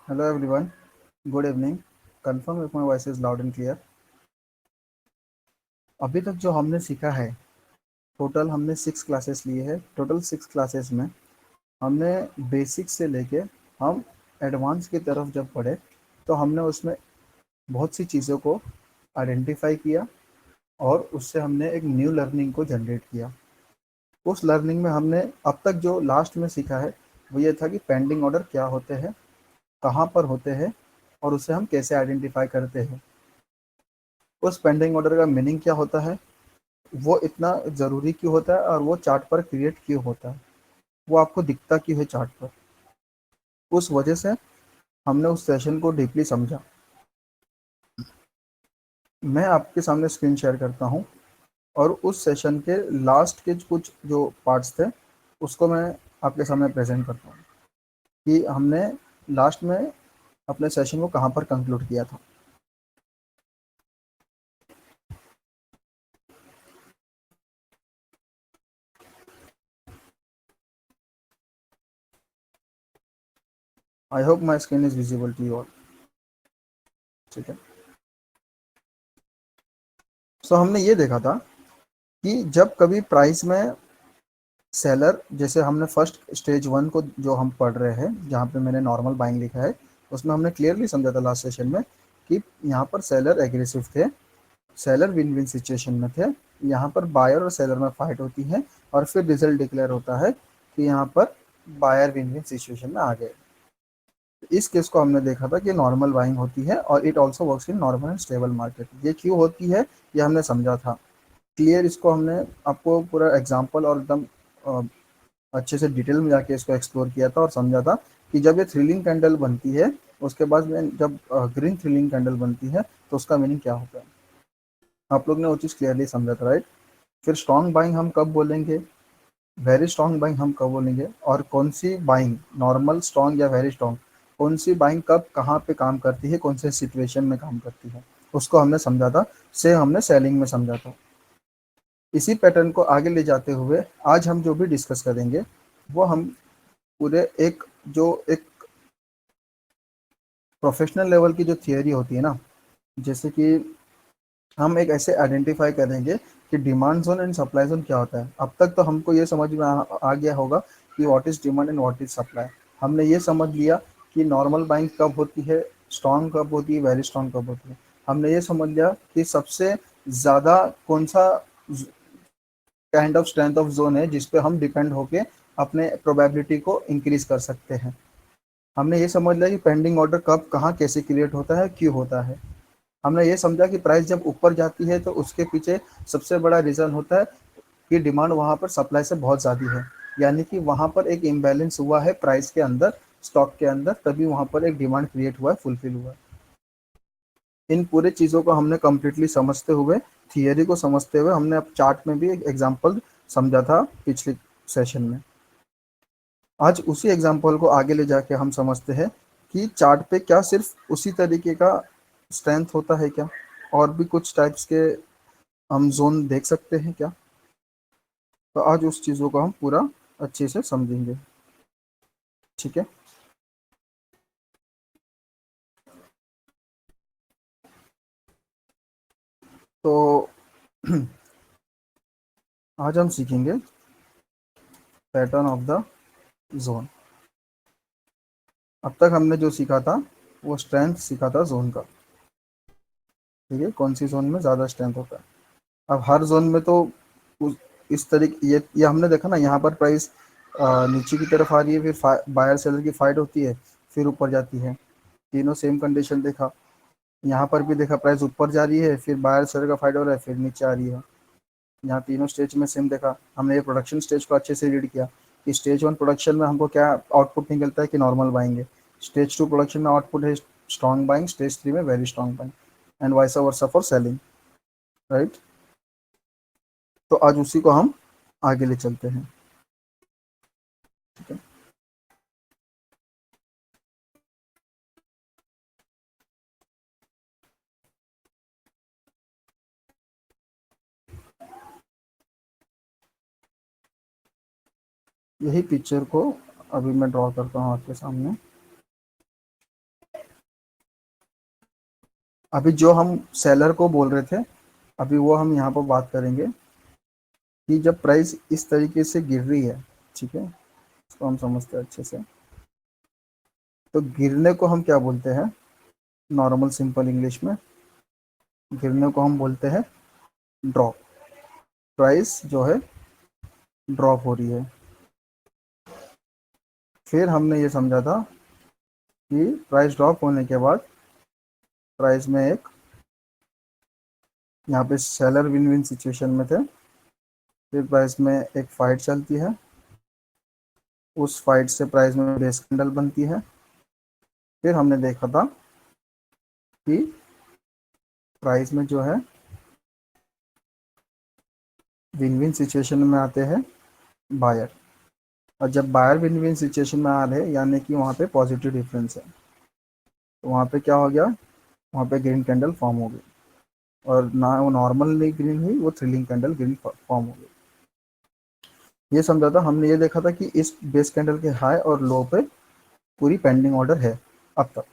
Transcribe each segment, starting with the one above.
Hello everyone. Good evening. Confirm if my voice is loud and clear. अभी तक जो हमने सीखा है, टोटल हमने 6 क्लासेस लिए हैं। टोटल 6 क्लासेस में हमने बेसिक से लेके हम एडवांस की तरफ जब पढ़े तो हमने उसमें बहुत सी चीज़ों को आइडेंटिफाई किया और उससे हमने एक न्यू लर्निंग को जनरेट किया। उस लर्निंग में हमने अब तक जो लास्ट में सीखा है वो ये था कि पेंडिंग ऑर्डर क्या होते हैं, कहाँ पर होते हैं और उसे हम कैसे आइडेंटिफाई करते हैं। उस पेंडिंग ऑर्डर का मीनिंग क्या होता है, वो इतना ज़रूरी क्यों होता है और वो चार्ट पर क्रिएट क्यों होता है, वो आपको दिखता क्यों है चार्ट पर। उस वजह से हमने उस सेशन को डीपली समझा। मैं आपके सामने स्क्रीन शेयर करता हूँ और उस सेशन के लास्ट के कुछ जो पार्ट्स थे उसको मैं आपके सामने प्रेजेंट करता हूँ कि हमने लास्ट में अपने सेशन को कहाँ पर कंक्लूड किया था। I hope my screen is visible to you all. ठीक है, सो हमने ये देखा था कि जब कभी प्राइस में सेलर, जैसे हमने फर्स्ट स्टेज वन को जो हम पढ़ रहे हैं जहाँ पे मैंने नॉर्मल बाइंग लिखा है, उसमें हमने क्लियरली समझा था लास्ट सेशन में कि यहाँ पर सेलर एग्रेसिव थे, सेलर विन विन सिचुएशन में थे। यहाँ पर बायर और सेलर में फाइट होती है और फिर रिजल्ट डिक्लेयर होता है कि यहाँ पर बायर विन विन सिचुएशन में आ गए। इस केस को हमने देखा था कि नॉर्मल बाइंग होती है और it also works in normal and stable market. ये क्यों होती है ये हमने समझा था क्लियर। इसको हमने आपको पूरा एग्जाम्पल और एकदम अच्छे से डिटेल में जाके इसको एक्सप्लोर किया था और समझा था कि जब ये थ्रिलिंग कैंडल बनती है, उसके बाद में जब ग्रीन थ्रिलिंग कैंडल बनती है तो उसका मीनिंग क्या होता है। आप लोग ने वो चीज़ क्लियरली समझा था, राइट। फिर स्ट्रॉन्ग बाइंग हम कब बोलेंगे, वेरी स्ट्रॉन्ग बाइंग हम कब बोलेंगे, और कौन सी बाइंग, नॉर्मल स्ट्रॉन्ग या वेरी स्ट्रॉन्ग, कौन सी बाइंग कब कहाँ पे काम करती है, कौन से सिचुएशन में काम करती है, उसको हमने समझा था। से हमने सेलिंग में समझा था। इसी पैटर्न को आगे ले जाते हुए आज हम जो भी डिस्कस करेंगे वो हम पूरे एक प्रोफेशनल लेवल की जो थियरी होती है ना, जैसे कि हम एक ऐसे आइडेंटिफाई करेंगे कि demand zone and supply zone क्या होता है। अब तक तो हमको ये समझ में आ गया होगा कि what is demand and what is supply. हमने ये समझ लिया कि नॉर्मल बाइंग कब होती है, स्ट्रॉन्ग कब होती है, वेरी स्ट्रॉन्ग कब होती है। हमने ये समझ लिया कि सबसे ज़्यादा कौन सा kind of strength of zone है जिस पे हम डिपेंड होके अपने प्रोबेबिलिटी को इंक्रीज कर सकते हैं। हमने ये समझ लिया कि पेंडिंग ऑर्डर कब कहाँ कैसे क्रिएट होता है, क्यों होता है। हमने ये समझा कि प्राइस जब ऊपर जाती है तो उसके पीछे सबसे बड़ा रीज़न होता है कि डिमांड वहाँ पर सप्लाई से बहुत ज़्यादा है, यानी कि वहाँ पर एक इम्बैलेंस हुआ है प्राइस के अंदर, स्टॉक के अंदर, तभी वहाँ पर एक डिमांड क्रिएट हुआ है, फुलफिल हुआ है। इन पूरे चीज़ों को हमने कम्प्लीटली समझते हुए, थियरी को समझते हुए, हमने अब चार्ट में भी एक एग्जाम्पल समझा था पिछले सेशन में। आज उसी एग्जाम्पल को आगे ले जाके हम समझते हैं कि चार्ट पे क्या सिर्फ उसी तरीके का स्ट्रेंथ होता है क्या, और भी कुछ टाइप्स के हम जोन देख सकते हैं क्या। तो आज उस चीज़ों को हम पूरा अच्छे से समझेंगे। ठीक है, तो आज हम सीखेंगे पैटर्न ऑफ द जोन। अब तक हमने जो सीखा था वो स्ट्रेंथ सीखा था जोन का। ठीक है, कौन सी जोन में ज़्यादा स्ट्रेंथ होता है। अब हर जोन में तो इस तरीके ये हमने देखा ना, यहाँ पर प्राइस नीचे की तरफ आ रही है, फिर बायर सेलर की फाइट होती है, फिर ऊपर जाती है। तीनों सेम कंडीशन देखा। यहाँ पर भी देखा प्राइस ऊपर जा रही है, फिर बायर सेलर का फाइट हो रहा है, फिर नीचे आ रही है। यहाँ तीनों स्टेज में सेम देखा। हमने ये प्रोडक्शन स्टेज को अच्छे से रीड किया कि स्टेज वन प्रोडक्शन में हमको क्या आउटपुट निकलता है कि नॉर्मल बाइंग है। स्टेज टू प्रोडक्शन में आउटपुट है स्ट्रॉन्ग बाइंग, स्टेज थ्री में very strong buying, and vice versa for selling, right. तो आज उसी को हम आगे ले चलते हैं। ठीक है, यही पिक्चर को अभी मैं ड्रॉ करता हूँ आपके सामने। अभी जो हम सेलर को बोल रहे थे, अभी वो हम यहाँ पर बात करेंगे कि जब प्राइस इस तरीके से गिर रही है, ठीक है, इसको हम समझते हैं अच्छे से। तो गिरने को हम क्या बोलते हैं, नॉर्मल सिंपल इंग्लिश में गिरने को हम बोलते हैं ड्रॉप। प्राइस जो है ड्रॉप हो रही है। फिर हमने ये समझा था कि प्राइस ड्रॉप होने के बाद प्राइस में एक, यहाँ पे सेलर विन विन सिचुएशन में थे, फिर प्राइस में एक फाइट चलती है, उस फाइट से प्राइस में बेस कैंडल बनती है। फिर हमने देखा था कि प्राइस में जो है विन विन सिचुएशन में आते हैं बायर, और जब बायर विन विन सिचुएशन में आ रहे, यानी कि वहाँ पे पॉजिटिव डिफरेंस है, तो वहाँ पे क्या हो गया, वहाँ पे ग्रीन कैंडल फॉर्म हो गई, और ना वो नॉर्मल नहीं ग्रीन हुई, वो थ्रिलिंग कैंडल ग्रीन फॉर्म हो गई। ये समझा था हमने, ये देखा था कि इस बेस कैंडल के हाई और लो पे पूरी पेंडिंग ऑर्डर है अब तक।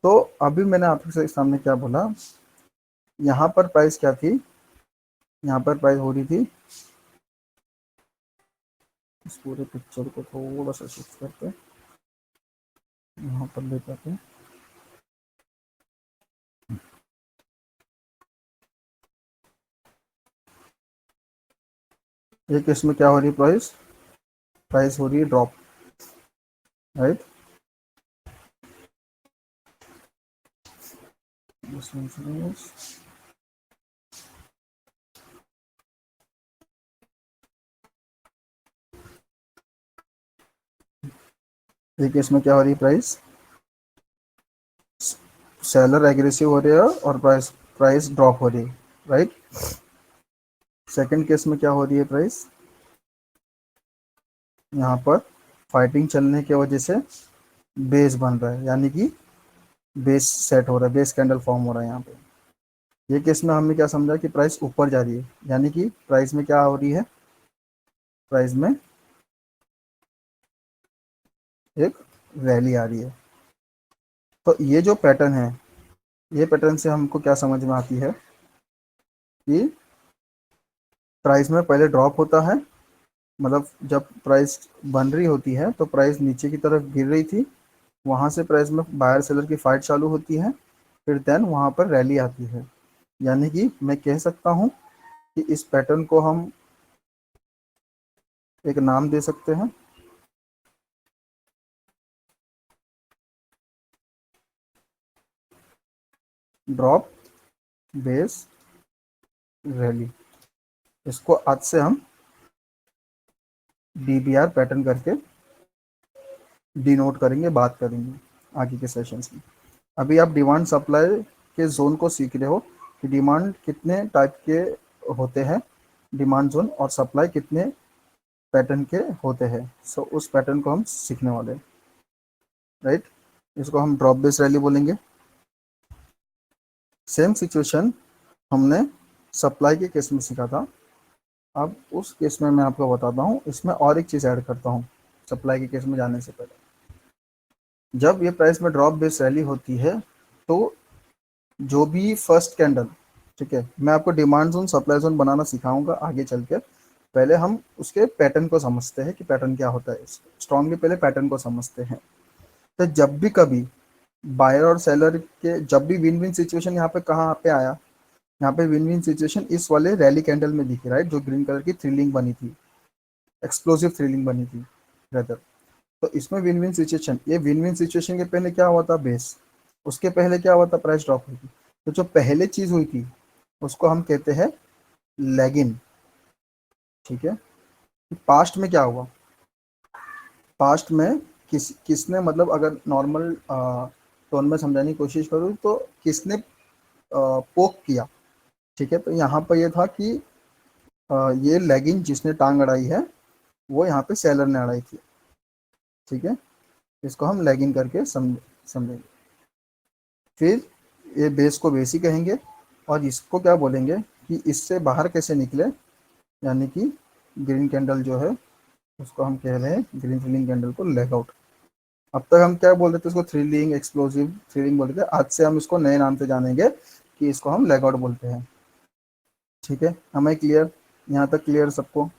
तो अभी मैंने आपके सामने क्या बोला, यहाँ पर प्राइस क्या थी, यहाँ पर प्राइस हो रही थी, इस पूरे पिक्चर को थोड़ा सा शिफ्ट करते यहाँ पर ले जाते हैं। एक इसमें क्या हो रही है, प्राइस प्राइस हो रही है ड्रॉप, राइट। एक इसमें क्या हो रही है, प्राइस सेलर एग्रेसिव हो रही है और प्राइस प्राइस ड्रॉप हो रही है, राइट। सेकंड केस में क्या हो रही है, प्राइस यहाँ पर फाइटिंग चलने की वजह से बेस बन रहा है, यानी कि बेस सेट हो रहा है, बेस कैंडल फॉर्म हो रहा है यहाँ पे। ये केस में हमने क्या समझा कि प्राइस ऊपर जा रही है, यानी कि प्राइस में क्या हो रही है, प्राइस में एक रैली आ रही है। तो ये जो पैटर्न है, ये पैटर्न से हमको क्या समझ में आती है कि प्राइस में पहले ड्रॉप होता है, मतलब जब प्राइस बन रही होती है तो प्राइस नीचे की तरफ गिर रही थी, वहाँ से प्राइस में बायर सेलर की फाइट चालू होती है, फिर देन वहाँ पर रैली आती है। यानी कि मैं कह सकता हूँ कि इस पैटर्न को हम एक नाम दे सकते हैं, ड्रॉप बेस रैली। इसको आज से हम डीबीआर पैटर्न करके डिनोट करेंगे, बात करेंगे आगे के सेशंस में। अभी आप डिमांड सप्लाई के जोन को सीख रहे हो कि डिमांड कितने टाइप के होते हैं, डिमांड जोन और सप्लाई कितने पैटर्न के होते हैं। सो उस पैटर्न को हम सीखने वाले हैं, राइट। इसको हम ड्रॉप बेस रैली बोलेंगे। सेम सिचुएशन हमने सप्लाई के केस में सीखा था। अब उस केस में मैं आपको बताता हूँ, इसमें और एक चीज़ ऐड करता हूँ सप्लाई के केस में जाने से पहले। जब ये प्राइस में ड्रॉप बेस रैली होती है तो जो भी फर्स्ट कैंडल, ठीक है, मैं आपको डिमांड जोन सप्लाई जोन बनाना सिखाऊंगा आगे चल के। पहले हम उसके पैटर्न को समझते हैं कि पैटर्न क्या होता है, स्ट्रांगली पहले पैटर्न को समझते हैं। तो जब भी कभी बायर और सेलर के जब भी विन विन सिचुएशन यहाँ पे कहाँ पे आया, यहाँ पे विन विन सिचुएशन इस वाले रैली कैंडल में दिखी, राइट, जो ग्रीन कलर की थ्रिलिंग बनी थी, एक्सप्लोसिव थ्रिलिंग बनी थी ब्रदर। तो इसमें विन विन सिचुएशन, ये विन विन सिचुएशन के पहले क्या हुआ था, बेस, उसके पहले क्या हुआ था, प्राइस ड्रॉप हुई थी। तो जो पहले चीज हुई थी उसको हम कहते हैं लैगिन, ठीक है। पास्ट में क्या हुआ, पास्ट में किसने, मतलब अगर नॉर्मल टोन में समझाने की कोशिश करूँ तो किसने पोक किया, ठीक है। तो यहाँ पर ये था कि ये लेगिंग जिसने टांग अड़ाई है वो यहाँ पे सेलर ने अड़ाई थी, ठीक है। इसको हम लेगिंग करके समझेंगे। फिर ये बेस को बेस ही कहेंगे, और इसको क्या बोलेंगे कि इससे बाहर कैसे निकले, यानी कि ग्रीन कैंडल जो है उसको हम कह रहे हैं ग्रीन फिलिंग कैंडल को लेग आउट, अब तक हम क्या बोलते थे इसको, थ्रिलिंग एक्सप्लोसिव थ्रिलिंग बोलते थे, आज से हम इसको नए नाम से जानेंगे कि इसको हम लेगआउट बोलते हैं। ठीक है, हमें क्लियर, यहाँ तक क्लियर सबको?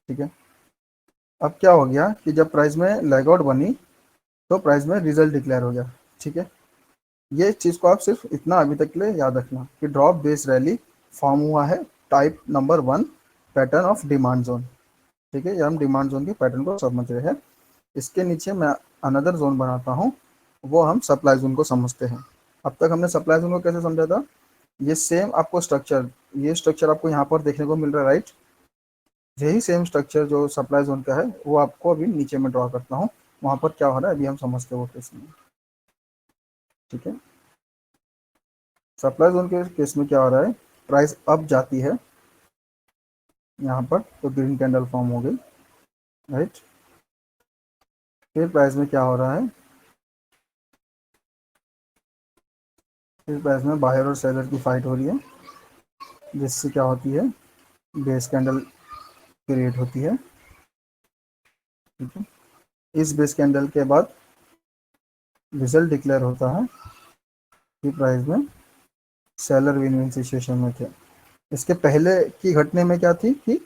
ठीक है। अब क्या हो गया कि जब प्राइस में लेगआउट बनी तो प्राइस में रिजल्ट डिक्लेयर हो गया। ठीक है, ये चीज़ को आप सिर्फ इतना अभी तक के लिए याद रखना कि ड्रॉप बेस रैली फॉर्म हुआ है type number 1, pattern of demand zone. ठीक है, ये हम डिमांड जोन के पैटर्न को समझ रहे हैं। इसके नीचे मैं अनदर जोन बनाता हूँ, वो हम सप्लाई जोन को समझते हैं। अब तक हमने सप्लाई जोन को कैसे समझा था, ये सेम आपको स्ट्रक्चर, ये स्ट्रक्चर आपको यहाँ पर देखने को मिल रहा है, राइट? यही सेम स्ट्रक्चर जो सप्लाई जोन का है वो आपको अभी नीचे में ड्रॉ करता हूँ। वहाँ पर क्या हो रहा है अभी हम समझते हैं वो केस में। ठीक है, सप्लाई जोन के केस में क्या हो रहा है, प्राइस अप जाती है यहाँ पर तो ग्रीन कैंडल फॉर्म हो गई, राइट? फिर प्राइस में क्या हो रहा है, फिर प्राइस में बायर और सेलर की फाइट हो रही है, जिससे क्या होती है, बेस कैंडल क्रिएट होती है। ठीक है, इस बेस कैंडल के बाद रिजल्ट डिक्लेयर होता है कि प्राइस में सेलर विन विन सिचुएशन में थे। इसके पहले की घटने में क्या थी कि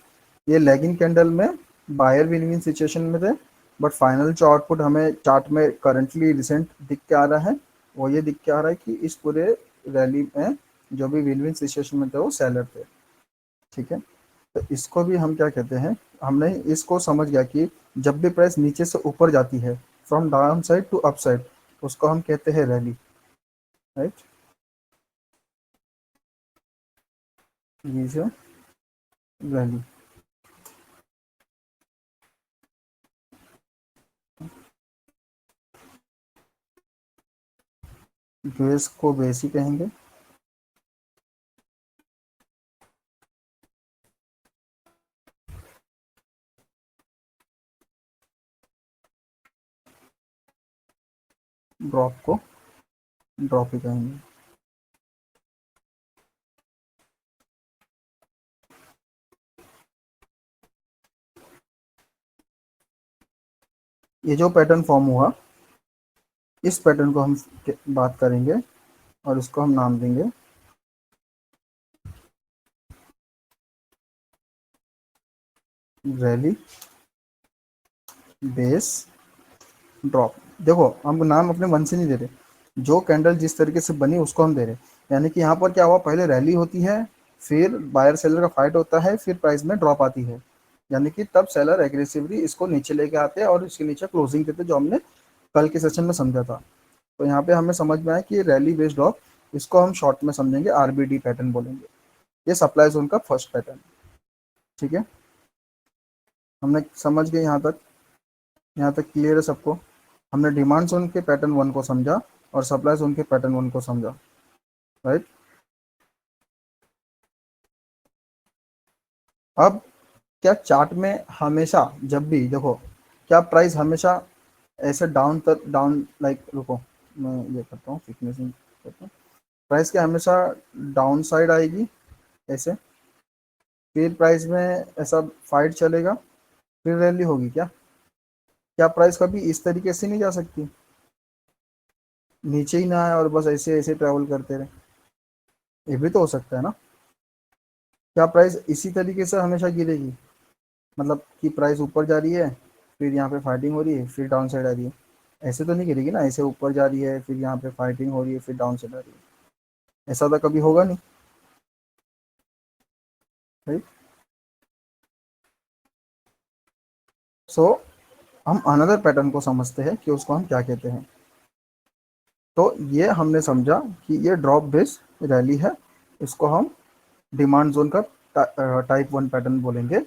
ये लैगिंग कैंडल में बायर विन विन सिचुएशन में थे, बट फाइनल जो आउटपुट हमें चार्ट में करंटली रिसेंट दिख के आ रहा है वो ये दिख के आ रहा है कि इस पूरे रैली में जो भी विन विन सिचुएशन में थे वो सेलर थे। ठीक है, तो इसको भी हम क्या कहते हैं, हमने इसको समझ गया कि जब भी प्राइस नीचे से ऊपर जाती है from down side to up side, उसको हम कहते हैं रैली, राइट? रैली। बेस को बेस ही कहेंगे। ड्रॉप को ड्रॉप ही कहेंगे। ये जो पैटर्न फॉर्म हुआ, इस पैटर्न को हम बात करेंगे और इसको हम नाम देंगे रैली बेस ड्रॉप। देखो हम नाम अपने मन से नहीं दे रहे, जो कैंडल जिस तरीके से बनी उसको हम दे रहे हैं। यानी कि यहाँ पर क्या हुआ, पहले रैली होती है, फिर बायर सेलर का फाइट होता है, फिर प्राइस में ड्रॉप आती है। यानी कि तब सेलर एग्रेसिवली इसको नीचे लेके आते हैं और इसके नीचे क्लोजिंग देते हैं, जो हमने कल के सेशन में समझा था। तो यहाँ पे हमें समझ में आया कि रैली बेस्ड ड्रॉप, इसको हम शॉर्ट में समझेंगे आरबीडी पैटर्न बोलेंगे। ये सप्लाई जोन का फर्स्ट पैटर्न। ठीक है, हमने समझ गए यहाँ तक? यहाँ तक क्लियर है सबको? हमने डिमांड जोन के पैटर्न 1 को समझा और सप्लाई जोन के पैटर्न 1 को समझा, राइट? अब क्या चार्ट में हमेशा जब भी देखो, क्या प्राइस हमेशा ऐसे डाउन तक डाउन, लाइक रुको मैं ये करता हूँ फिटनेसिंग करता हूँ, प्राइस क्या हमेशा डाउन साइड आएगी ऐसे, फिर प्राइस में ऐसा फाइट चलेगा, फिर रैली होगी? क्या प्राइस कभी इस तरीके से नहीं जा सकती, नीचे ही ना आए और बस ऐसे ऐसे ट्रैवल करते रहे? ये भी तो हो सकता है ना? क्या प्राइस इसी तरीके से हमेशा गिरेगी, मतलब कि प्राइस ऊपर जा रही है, फिर यहाँ पे फाइटिंग हो रही है, फिर डाउन साइड आ रही है? ऐसे तो नहीं गिरेगी ना, ऐसे ऊपर जा रही है, फिर यहाँ पे फाइटिंग हो रही है, फिर डाउन साइड आ रही है? ऐसा तो कभी होगा नहीं, राइट? सो हम अनदर पैटर्न को समझते हैं कि उसको हम क्या कहते हैं। तो ये हमने समझा कि ये ड्रॉप बेस रैली है, इसको हम डिमांड जोन का टाइप 1 पैटर्न बोलेंगे।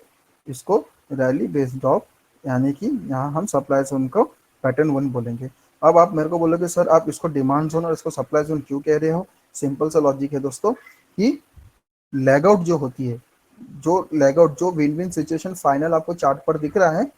इसको रैली बेस्ड ड्रॉप, यानी कि यहाँ हम सप्लाई जोन को पैटर्न 1 बोलेंगे। अब आप मेरे को बोलोगे सर आप इसको डिमांड जोन और इसको सप्लाई जोन क्यों कह रहे हो? सिंपल सा लॉजिक है दोस्तों, कि लेग आउट जो होती है, जो लेग आउट जो विन विन सिचुएशन फाइनल आपको चार्ट पर दिख रहा है,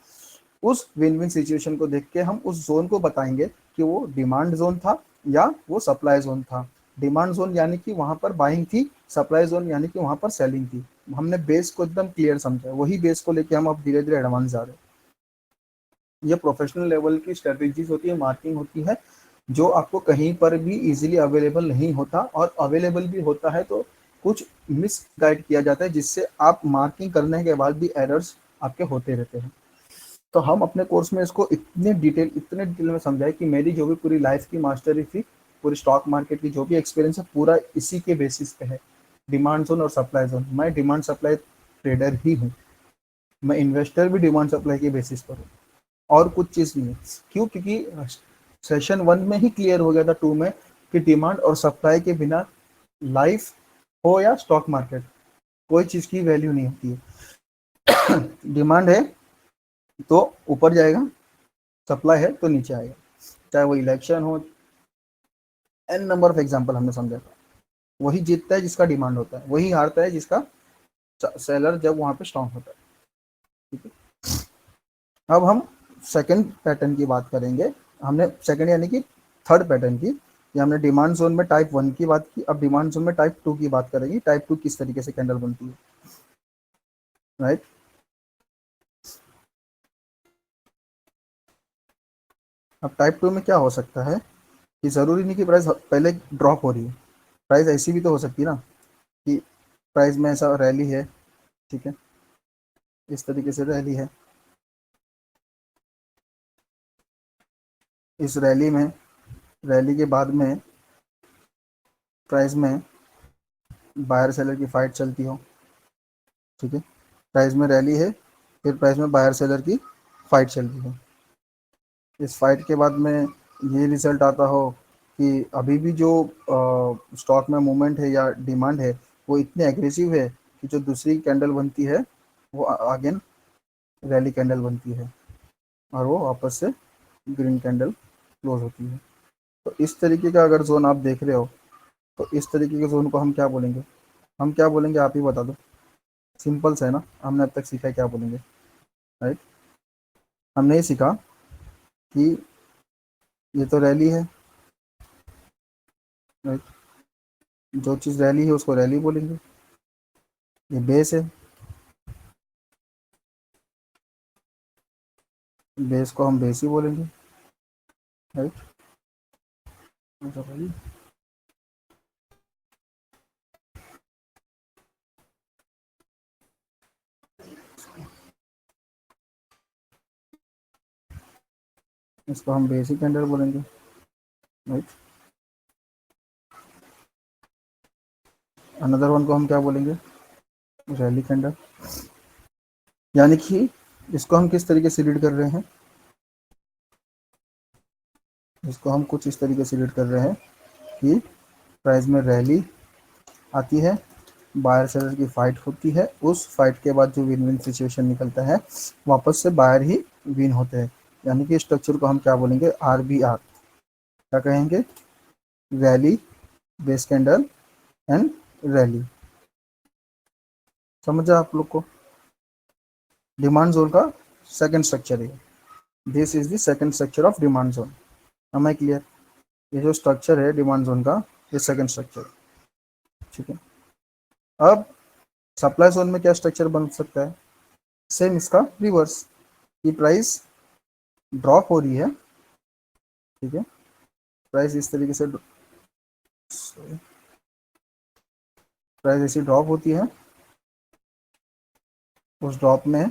उस विन विन सिचुएशन को देख के हम उस जोन को बताएंगे कि वो डिमांड जोन था या वो सप्लाई जोन था। डिमांड जोन यानी कि वहां पर बाइंग थी, सप्लाई जोन यानी कि वहां पर सेलिंग थी। हमने बेस को एकदम क्लियर समझा, वही बेस को लेके हम अब धीरे धीरे एडवांस जा रहे हैं। ये प्रोफेशनल लेवल की स्ट्रेटेजीज होती है, मार्किंग होती है, जो आपको कहीं पर भी इजीली अवेलेबल नहीं होता, और अवेलेबल भी होता है तो कुछ मिस गाइड किया जाता है, जिससे आप मार्किंग करने के बाद भी एरर्स आपके होते रहते हैं। तो हम अपने कोर्स में इसको इतने डिटेल में समझाए कि मेरी जो भी पूरी लाइफ की मास्टरी थी, पूरी स्टॉक मार्केट की जो भी एक्सपीरियंस है, पूरा इसी के बेसिस पे है। डिमांड जोन और सप्लाई जोन, मैं डिमांड सप्लाई ट्रेडर ही हूँ, मैं इन्वेस्टर भी डिमांड सप्लाई के बेसिस पर हूँ, और कुछ चीज नहीं है। क्यों? क्योंकि सेशन 1 में ही क्लियर हो गया था, 2 में, कि डिमांड और सप्लाई के बिना लाइफ हो या स्टॉक मार्केट, कोई चीज की वैल्यू नहीं होती है। डिमांड है तो ऊपर जाएगा, सप्लाई है तो नीचे आएगा, चाहे वो इलेक्शन हो, एन नंबर ऑफ एग्जाम्पल हमने समझा था। वही जीतता है जिसका डिमांड होता है, वही हारता है जिसका सेलर जब वहां पे स्ट्रॉन्ग होता है। ठीक है, अब हम सेकंड पैटर्न की बात करेंगे। हमने सेकंड यानी कि थर्ड पैटर्न की, ये हमने डिमांड जोन में टाइप 1 की बात की, अब डिमांड जोन में टाइप 2 की बात करेंगे। टाइप 2 किस तरीके से कैंडल बनती है, राइट। अब टाइप 2 में क्या हो सकता है कि जरूरी नहीं कि प्राइस पहले ड्रॉप हो रही है, प्राइस ऐसी भी तो हो सकती है ना कि प्राइस में ऐसा रैली है, ठीक है, इस तरीके से रैली है, इस रैली के बाद में प्राइस में बायर सेलर की फाइट चलती हो, ठीक है, प्राइस में रैली है, फिर प्राइस में बायर सेलर की फाइट चल रही है, इस फाइट के बाद में ये रिजल्ट आता हो कि अभी भी जो स्टॉक में मूवमेंट है या डिमांड है वो इतनी एग्रेसिव है कि जो दूसरी कैंडल बनती है वो अगेन रैली कैंडल बनती है, और वो वापस से ग्रीन कैंडल क्लोज होती है। तो इस तरीके का अगर जोन आप देख रहे हो, तो इस तरीके के जोन को हम क्या बोलेंगे? हम क्या बोलेंगे, आप ही बता दो। सिंपल सा है ना, हमने अब तक सीखा है, क्या बोलेंगे, राइट। हमने ये सीखा कि ये तो रैली है, राइट, जो चीज़ रैली है उसको रैली बोलेंगे, ये बेस है, बेस को हम बेस ही बोलेंगे, राइट। अच्छा भाई, इसको हम बेस ही कैंडल बोलेंगे, राइट। अनदर वन को हम क्या बोलेंगे, रैली कैंडल। यानी कि इसको हम किस तरीके से रीड कर रहे हैं, इसको हम कुछ इस तरीके से रीड कर रहे हैं कि प्राइस में रैली आती है, बायर सेलर की फाइट होती है, उस फाइट के बाद जो विन विन सिचुएशन निकलता है वापस से बायर ही विन होते हैं। यानी कि स्ट्रक्चर को हम क्या बोलेंगे, RBR, क्या कहेंगे, rally, base candle and rally. समझा आप लोग को? डिमांड जोन का सेकंड स्ट्रक्चर है, this is the second structure of demand zone. am I clear? ये जो स्ट्रक्चर है डिमांड जोन का, ये सेकंड स्ट्रक्चर, ठीक है। अब सप्लाई जोन में क्या स्ट्रक्चर बन सकता है? सेम इसका रिवर्स, की प्राइस ड्रॉप हो रही है, ठीक है, प्राइस इस तरीके से, प्राइस ऐसी ड्रॉप होती है, उस ड्रॉप में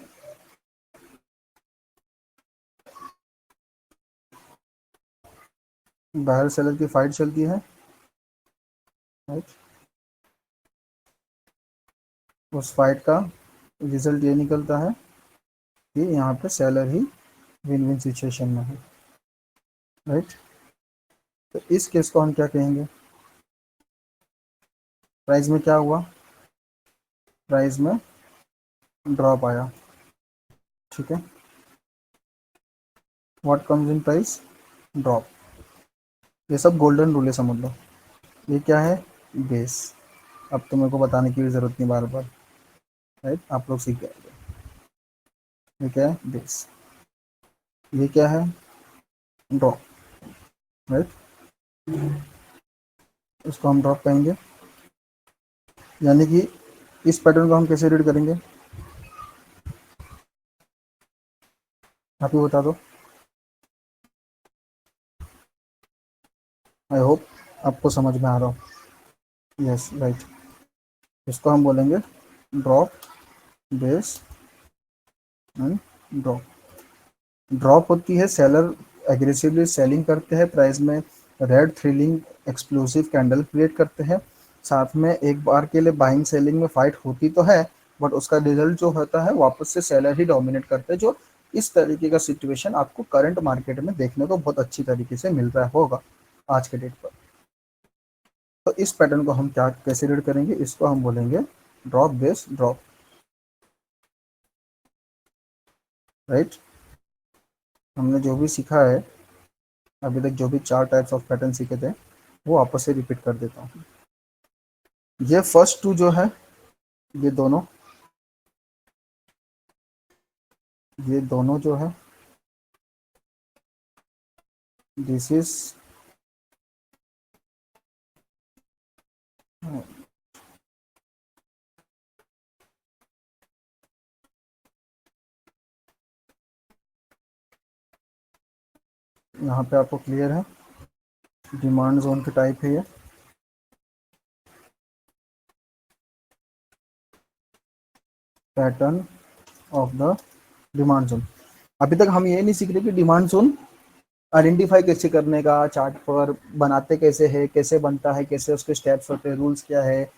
बायर सेलर की फाइट चलती है, राइट। उस फाइट का रिजल्ट ये निकलता है कि यहाँ पे सेलर ही विन विन सिचुएशन में है, राइट। तो इस केस को हम क्या कहेंगे, प्राइस में क्या हुआ, प्राइस में ड्रॉप आया, ठीक है, what comes in price, drop. ये सब गोल्डन रूल है, समझ लो। ये क्या है, बेस। अब तो मेरे को बताने की भी जरूरत नहीं बार बार, राइट, आप लोग सीख गए। ये क्या है, बेस। ये क्या है, ड्रॉप, राइट, इसको हम ड्रॉप कहेंगे। यानी कि इस पैटर्न को हम कैसे रीड करेंगे, आप ही बता दो। आई होप आपको समझ में आ रहा हो। यस राइट, इसको हम बोलेंगे drop, base and drop. Drop होती है सेलर एग्रेसिवली सेलिंग करते हैं प्राइस में, red thrilling exclusive candle create करते हैं, साथ में एक बार के लिए बाइंग सेलिंग में फाइट होती तो है, बट उसका रिजल्ट जो होता है वापस से सेलर ही डोमिनेट करते हैं, जो इस तरीके का सिचुएशन आपको करंट मार्केट में देखने को बहुत अच्छी तरीके से मिल रहा होगा आज के डेट पर। तो इस पैटर्न को हम क्या कैसे रीड करेंगे, इसको हम बोलेंगे ड्रॉप बेस ड्रॉप, राइट। हमने जो भी सीखा है अभी तक, जो भी 4 टाइप्स ऑफ पैटर्न सीखे थे, वो आपस से रिपीट कर देता हूँ। ये फर्स्ट टू जो है, ये दोनों, ये दोनों जो है, दिस इज, यहाँ पे आपको क्लियर है, डिमांड जोन के टाइप है ये। Pattern of the demand zone. अभी तक हम ये नहीं सीख रहे कि डिमांड जोन आइडेंटिफाई कैसे करने का, चार्ट पर बनाते कैसे है, कैसे बनता है, कैसे उसके स्टेप्स होते हैं, रूल्स क्या है,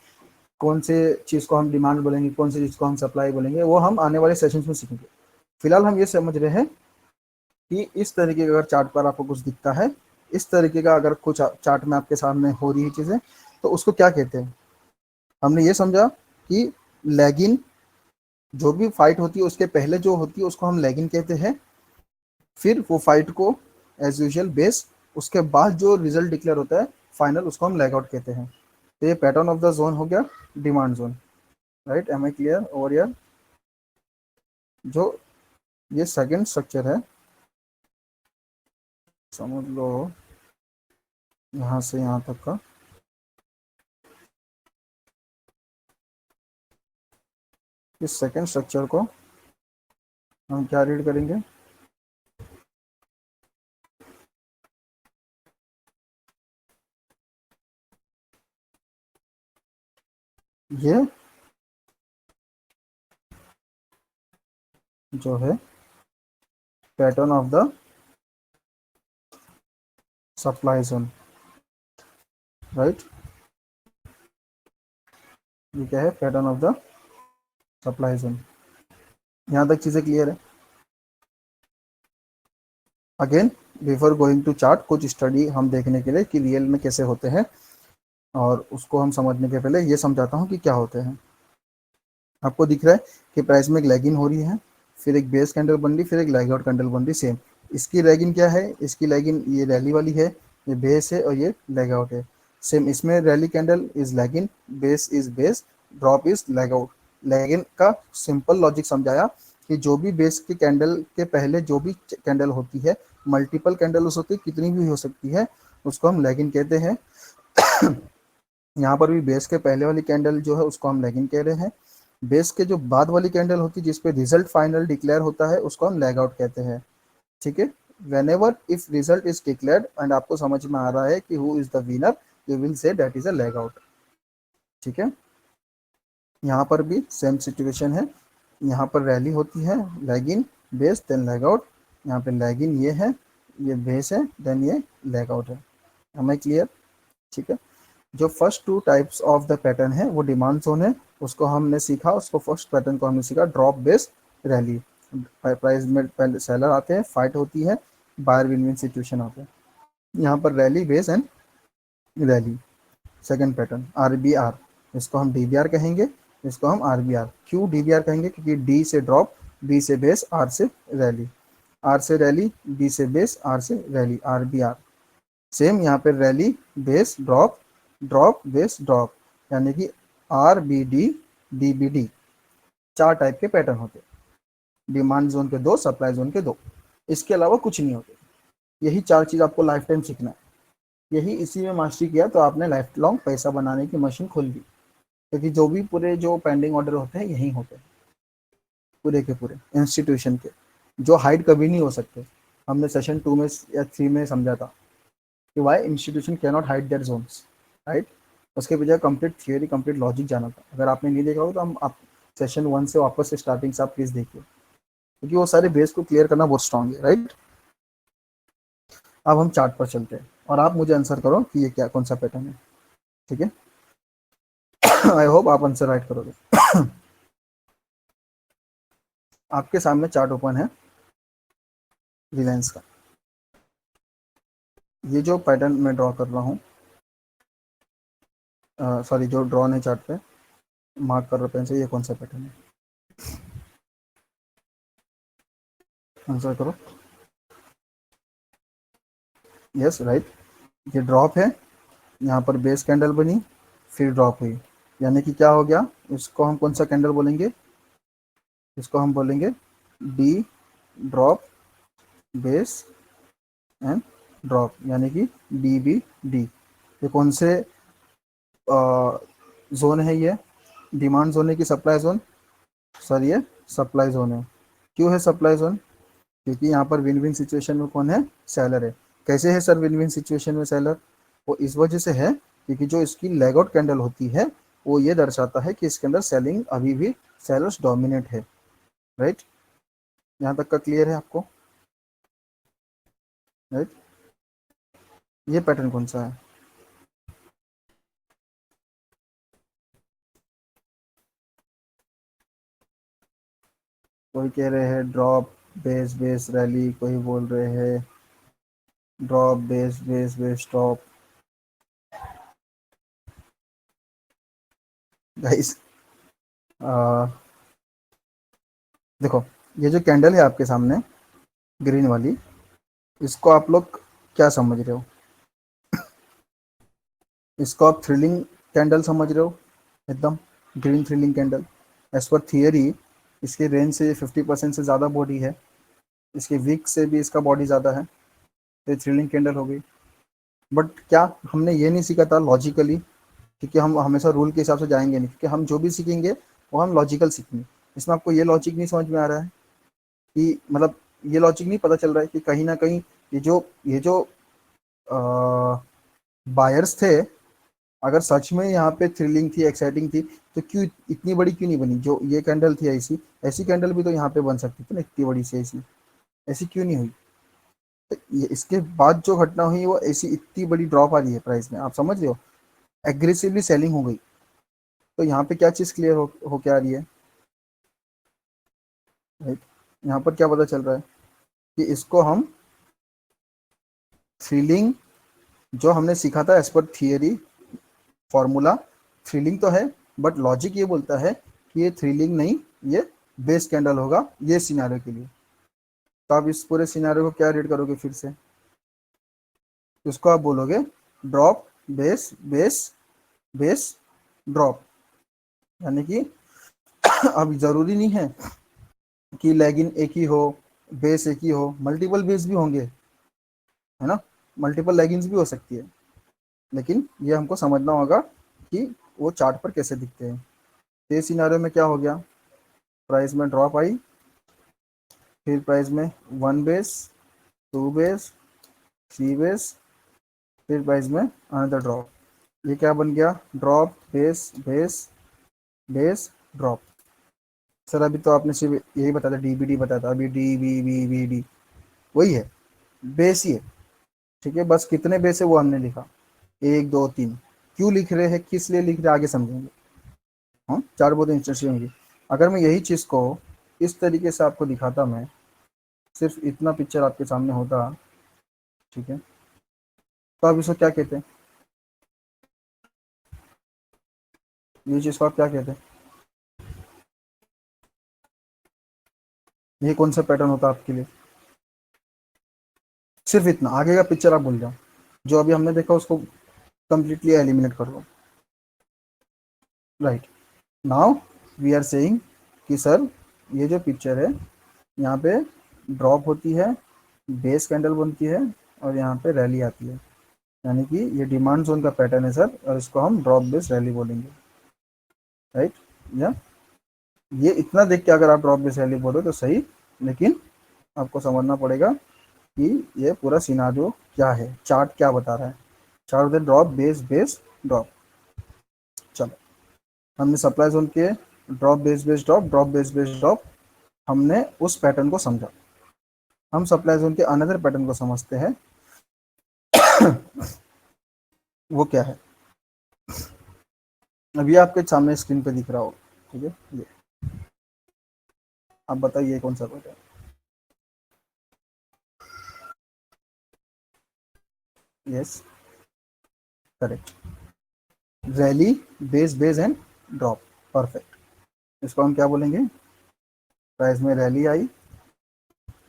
कौन से चीज़ को हम डिमांड बोलेंगे, कौन सी चीज़ को हम सप्लाई बोलेंगे, वो हम आने वाले सेशंस में सीखेंगे। फिलहाल हम ये समझ रहे हैं कि इस तरीके का अगर चार्ट पर आपको कुछ दिखता है, इस तरीके का अगर कुछ चार्ट में आपके सामने हो रही है चीज़ें, तो उसको क्या कहते हैं। हमने ये समझा कि लैगिन, जो भी फाइट होती है उसके पहले जो होती है उसको हम लैगिन कहते हैं, फिर वो फाइट को एज यूजुअल बेस, उसके बाद जो रिजल्ट डिक्लेयर होता है फाइनल, उसको हम लैग आउट कहते हैं। तो ये पैटर्न ऑफ द जोन हो गया, demand zone, right. Am I clear over here. जो ये सेकंड स्ट्रक्चर है, समझ लो यहाँ से यहाँ तक का, इस सेकंड स्ट्रक्चर को हम क्या रीड करेंगे, ये जो है pattern of the supply zone, right. ये क्या है, pattern of the supply zone. यहाँ तक चीज़ें क्लियर है। Again before going to chart, कुछ स्टडी हम देखने के लिए कि रियल में कैसे होते हैं, और उसको हम समझने के पहले ये समझाता हूँ कि क्या होते हैं। आपको दिख रहा है कि प्राइस में एक लैगिन हो रही है, फिर एक बेस कैंडल बन रही, फिर एक लैग आउट कैंडल बन रही सेम। इसकी लैगिन क्या है, इसकी लैगिन ये रैली वाली है, ये बेस है और ये लैग आउट है। सेम इसमें rally candle is leg in, base is base, drop is leg out. Leg in का सिंपल लॉजिक समझाया कि जो भी बेस के कैंडल के पहले जो भी कैंडल होती है, मल्टीपल कैंडल्स होती है, कितनी भी हो सकती है, उसको हम लैगिन कहते हैं। यहाँ पर भी बेस के पहले वाली कैंडल जो है उसको हम लैगिन कह रहे हैं, बेस के जो बाद वाली कैंडल होती है जिसपे रिजल्ट फाइनल डिक्लेयर होता है उसको हम लैग आउट कहते हैं, ठीक है। When ever if result is declared and आपको समझ में आ रहा है कि who is the winner, you will say that is a lag out, ठीक है। यहाँ पर भी सेम सिचुएशन है, यहाँ पर रैली होती है, लैग इन, बेस, देन लैग आउट। यहाँ पे लैग इन ये है, ये बेस है, देन ये लैग आउट है। हमें क्लियर, ठीक है। जो first two types of the pattern है वो डिमांड जोन है, उसको हमने सीखा, उसको फर्स्ट पैटर्न को हमने सीखा ड्रॉप बेस रैली। प्राइस में पहले सेलर आते हैं, फाइट होती है, बायर विन विन सिचुएशन आते हैं। यहाँ पर rally base and rally. Second pattern R B R, इसको हम डी बी आर कहेंगे, इसको हम आर बी आर। क्यों डी बी आर कहेंगे, क्योंकि डी से ड्रॉप, बी से बेस, आर से रैली, आर से रैली, बी से बेस, आर से rally, R B R. Same यहाँ पे rally base drop, drop base drop, यानी कि R B D, D B D. 4 type के पैटर्न होते हैं, डिमांड जोन के 2, सप्लाई जोन के 2, इसके अलावा कुछ नहीं होते। यही 4 चीज़ आपको लाइफ टाइम सीखना है, यही इसी में मास्टरी किया तो आपने लाइफ लॉन्ग पैसा बनाने की मशीन खोल ली, क्योंकि जो भी पूरे जो पेंडिंग ऑर्डर होते हैं यही होते हैं, पूरे के पूरे इंस्टीट्यूशन के, जो हाइड कभी नहीं हो सकते। हमने सेशन 2 में या 3 में समझा था, कि why institution can not hide their zones, right. उसके बजाय कंप्लीट थियोरी कंप्लीट लॉजिक जाना था। अगर आपने नहीं देखा हो तो हम आप सेशन 1 से वापस से स्टार्टिंग से आप प्लीज देखिए, क्योंकि वो सारे बेस को क्लियर करना बहुत स्ट्रांग है, राइट। अब हम चार्ट पर चलते हैं और आप मुझे आंसर करो कि ये क्या कौन सा पैटर्न है, ठीक है। आई होप आप आंसर राइट करोगे। आपके सामने चार्ट ओपन है रिलायंस का। ये जो पैटर्न मैं ड्रॉ कर रहा हूँ, सॉरी जो ड्रॉन है चार्ट पे मार्क कर रहे पेन से, ये कौन सा पैटर्न है, आंसर करो। यस राइट, ये ड्रॉप है, यहाँ पर बेस कैंडल बनी, फिर ड्रॉप हुई, यानी कि क्या हो गया, इसको हम कौन सा कैंडल बोलेंगे, इसको हम बोलेंगे D drop base and drop, यानी कि डी बी डी। ये कौन से जोन है, ये डिमांड जोन है कि सप्लाई जोन, सर ये सप्लाई जोन है। क्यों है सप्लाई जोन, क्योंकि यहाँ पर विन विन सिचुएशन में कौन है, सेलर है। कैसे है सर विन विन सिचुएशन में सेलर, वो इस वजह से है क्योंकि जो इसकी लेग आउट कैंडल होती है वो ये दर्शाता है कि इसके अंदर सेलिंग अभी भी सेलर्स डोमिनेट है, राइट। यहाँ तक का क्लियर है आपको, राइट। ये पैटर्न कौन सा है, कोई कह रहे हैं ड्रॉप बेस बेस रैली, कोई बोल रहे हैं drop base base base stop. Guys देखो, ये जो कैंडल है आपके सामने ग्रीन वाली, इसको आप लोग क्या समझ रहे हो, इसको आप थ्रिलिंग कैंडल समझ रहे हो, एकदम green thrilling candle. As per theory इसकी रेंज से 50% से ज़्यादा बॉडी है, इसके वीक से भी इसका बॉडी ज़्यादा है, तो ये थ्रिलिंग कैंडल हो गई। बट क्या हमने ये नहीं सीखा था लॉजिकली, क्योंकि हम हमेशा रूल के हिसाब से जाएंगे नहीं, क्योंकि हम जो भी सीखेंगे वो हम लॉजिकल सीखेंगे। इसमें आपको ये लॉजिक नहीं समझ में आ रहा है कि मतलब ये लॉजिक नहीं पता चल रहा है कि कहीं ना कहीं ये जो बायर्स थे, अगर सच में यहाँ पे थ्रिलिंग थी एक्साइटिंग थी तो क्यों इतनी बड़ी क्यों नहीं बनी, जो ये कैंडल थी ऐसी ऐसी कैंडल भी तो यहाँ पे बन सकती थी ना इतनी बड़ी सी, ऐसी ऐसी क्यों नहीं हुई। तो ये इसके बाद जो घटना हुई वो ऐसी इतनी बड़ी ड्रॉप आ रही है प्राइस में, आप समझ रहे हो, एग्रेसिवली सेलिंग हो गई। तो यहाँ पे क्या चीज़ क्लियर हो क्या आ रही है, राइट। यहाँ पर क्या पता चल रहा है कि इसको हम थ्रिलिंग, जो हमने सीखा था as per theory formula, thrilling तो है बट लॉजिक ये बोलता है कि ये थ्रिलिंग नहीं, ये बेस कैंडल होगा ये सिनारियो के लिए। तो आप इस पूरे सिनारियो को क्या रीड करोगे फिर से, इसको आप बोलोगे drop base base base drop, यानी कि अब जरूरी नहीं है कि लेगिन एक ही हो, बेस एक ही हो, मल्टीपल बेस भी होंगे, है ना, मल्टीपल लेगिंग्स भी हो सकती है। लेकिन ये हमको समझना होगा कि वो चार्ट पर कैसे दिखते हैं। ये सिनारियो में क्या हो गया, प्राइस में ड्रॉप आई, फिर प्राइस में 1 बेस 2 बेस 3 बेस, फिर प्राइस में अनदर ड्रॉप। ये क्या बन गया, drop base base base drop. Sir अभी तो आपने सिर्फ यही बताया था, डीबीडी बताया था, अभी D B B B D वही है, बेस ही है, ठीक है। बस कितने बेस है वो हमने लिखा, 1 2 3। क्यों लिख रहे हैं, किस लिए लिख रहे हैं, आगे समझेंगे। हाँ, चार बहुत इंटरेस्टिंग होंगी। अगर मैं यही चीज़ को इस तरीके से आपको दिखाता, मैं सिर्फ इतना पिक्चर आपके सामने होता, ठीक है, तो आप इसको क्या कहते हैं, ये चीज़ को आप क्या कहते हैं, ये कौन सा पैटर्न होता आपके लिए, सिर्फ इतना, आगे का पिक्चर आप भूल जाओ, जो अभी हमने देखा उसको कंप्लीटली एलिमिनेट कर दो, राइट। नाउ वी आर सेइंग कि सर ये जो पिक्चर है यहाँ पे ड्रॉप होती है, बेस कैंडल बनती है और यहाँ पे रैली आती है, यानी कि ये डिमांड जोन का पैटर्न है सर, और इसको हम ड्रॉप बेस रैली बोलेंगे, राइट। या ये इतना देख के अगर आप ड्रॉप बेस रैली बोलो तो सही, लेकिन आपको समझना पड़ेगा कि ये पूरा सिनारियो क्या है, चार्ट क्या बता रहा है। चार्ट होता है ड्रॉप बेस बेस ड्रॉप। चलो, हमने सप्लाई जोन के drop base base drop, drop base base drop, हमने उस पैटर्न को समझा। हम सप्लाई जोन के अनदर पैटर्न को समझते हैं। वो क्या है, अभी आपके सामने स्क्रीन पे दिख रहा हो। ठीक है, ये आप बताइए कौन सा pattern. Yes, correct. Rally base base and drop, perfect. इसको हम क्या बोलेंगे, प्राइस में रैली आई,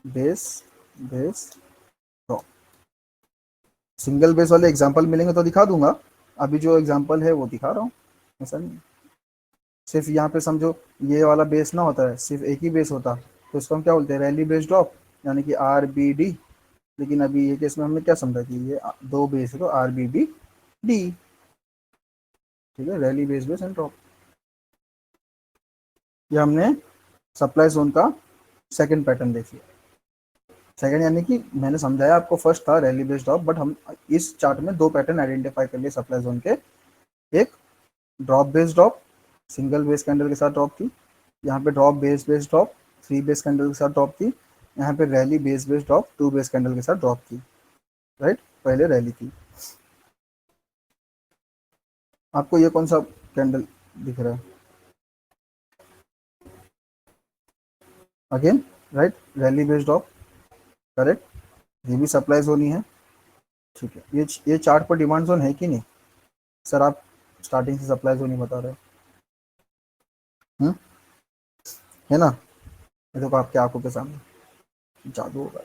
base base drop. Single base वाले एग्जांपल मिलेंगे तो दिखा दूंगा, अभी जो एग्जांपल है वो दिखा रहा हूँ, ऐसा नहीं। सिर्फ यहाँ पे समझो ये वाला बेस ना होता है, सिर्फ एक ही बेस होता तो इसको हम क्या बोलते हैं, रैली बेस ड्रॉप, यानी कि आर बी डी। लेकिन अभी ये केस में हमने क्या समझा कि ये दो बेस है तो आर बी बी डी। ठीक है, rally base base and drop. ये हमने सप्लाई जोन का सेकंड पैटर्न देख लिया। सेकंड यानी कि मैंने समझाया आपको, फर्स्ट था रैली बेस ड्रॉप, बट हम इस चार्ट में दो पैटर्न आइडेंटिफाई कर लिए सप्लाई जोन के। एक drop base drop, single base candle के साथ ड्रॉप थी। यहाँ पे drop base base drop, three base candle के साथ ड्रॉप थी। यहाँ पे rally base base drop, two base candle के साथ ड्रॉप थी। राइट, पहले रैली थी। आपको ये कौन सा कैंडल दिख रहा है, again right, rally base drop, correct. ये भी सप्लाई जोन ही है। ठीक है, ये चार्ट पर डिमांड जोन है कि नहीं सर, आप स्टार्टिंग से सप्लाई जोन ही बता रहे हैं, है ना। ये देखो आपके आंखों के सामने, जादू होगा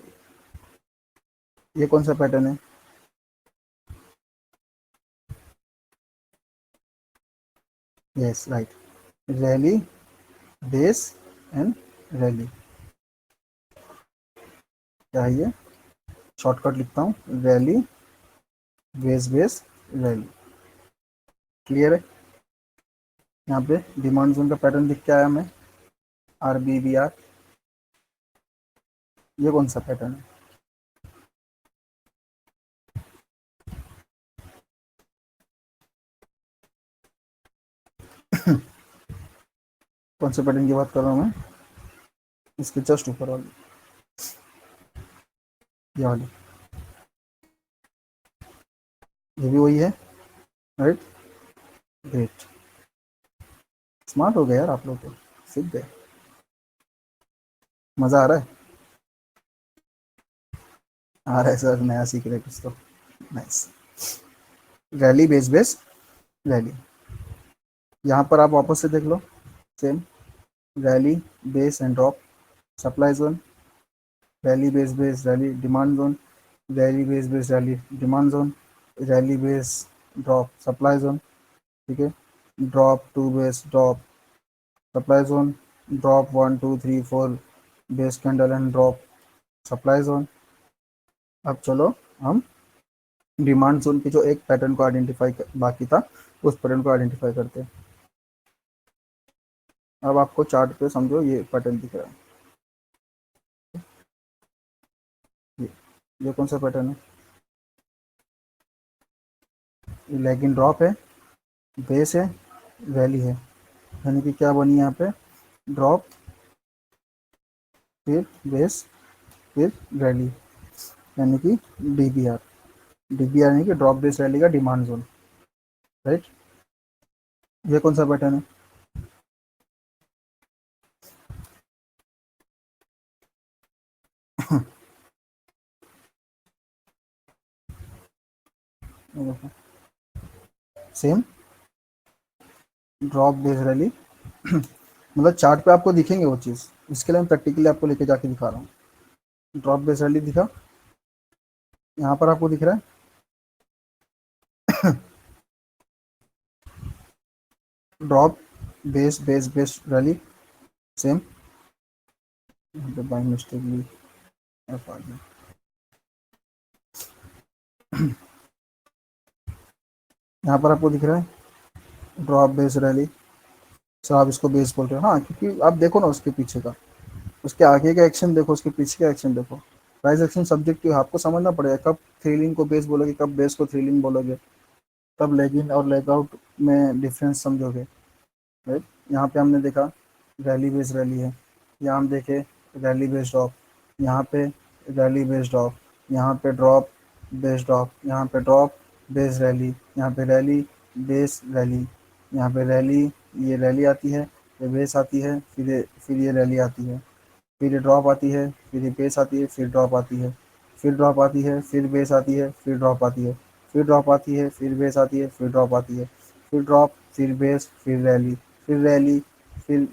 ये कौन सा पैटर्न है, yes right, rally base and rally. क्या है ये, शॉर्टकट लिखता हूँ, rally base base rally. Clear है। यहाँ पे डिमांड जोन का पैटर्न दिख के आया हमें, आर बी बी आर। ये कौन सा पैटर्न है, कौन से पैटर्न की बात कर रहा हूँ मैं, इसके जस्ट ऊपर वाली, ये वाली। ये भी वही है, राइट, ग्रेट। स्मार्ट हो गए यार आप लोग तो, सीख गए। मजा आ रहा है, आ रहा है सर, नया सीख रहे कुछ तो, nice. Rally base base rally, यहाँ पर आप वापस से देख लो, same rally base and drop, supply zone, rally base base rally demand zone, rally base base rally demand zone, rally base drop supply zone. ठीक है, drop two base drop supply zone, drop one two three four base candle and drop supply zone. अब चलो हम demand zone के जो एक pattern को identify बाकी था, उस पैटर्न को आइडेंटिफाई करते हैं। अब आपको चार्ट पे समझो ये पैटर्न दिख रहा है, ये ये कौन सा पैटर्न है, ये लेगिंग ड्रॉप है, बेस है, रैली है। यानी कि क्या बनी यहाँ पे, ड्रॉप फिर बेस फिर रैली, यानी कि डीबीआर। डीबीआर यानी कि ड्रॉप बेस रैली का डिमांड जोन, राइट। ये कौन सा पैटर्न है, सेम ड्रॉप बेस रैली। मतलब चार्ट पे आपको दिखेंगे वो चीज़, इसके लिए मैं प्रैक्टिकली आपको लेके जाके दिखा रहा हूँ। ड्रॉप बेस रैली दिखा, यहाँ पर आपको दिख रहा है। Drop base base base rally, same. By mistakenly F आ गया। यहाँ पर आपको दिख रहा है ड्रॉप बेस रैली। सर आप इसको बेस बोल रहे हो, हाँ, क्योंकि आप देखो ना उसके पीछे का, उसके आगे का एक्शन देखो, उसके पीछे का एक्शन देखो, प्राइस एक्शन सब्जेक्टिव, आपको समझना पड़ेगा कब थ्रिलिंग को बेस बोलोगे, कब बेस को थ्रिलिंग बोलोगे, कब लेग इन और लेग आउट में डिफरेंस समझोगे, राइट। यहाँ पे हमने देखा रैली बेस्ड रैली है, यहाँ हम देखे रैली बेस्ड ड्रॉप, यहाँ पे रैली बेस्ड ड्रॉप, यहाँ पे ड्रॉप बेस्ड ड्रॉप, यहाँ पे ड्रॉप बेस्ड रैली, यहाँ पे रैली बेस रैली, यहाँ पे रैली, ये रैली आती है, ये बेस आती है, फिर ये रैली आती है, फिर ये ड्रॉप आती है, फिर ये बेस आती है, फिर ड्रॉप आती है, फिर ड्रॉप आती है, फिर बेस आती है, फिर ड्रॉप आती है, फिर ड्रॉप आती है, फिर बेस आती है, फिर ड्रॉप आती है, फिर ड्रॉप, फिर बेस, फिर रैली, फिर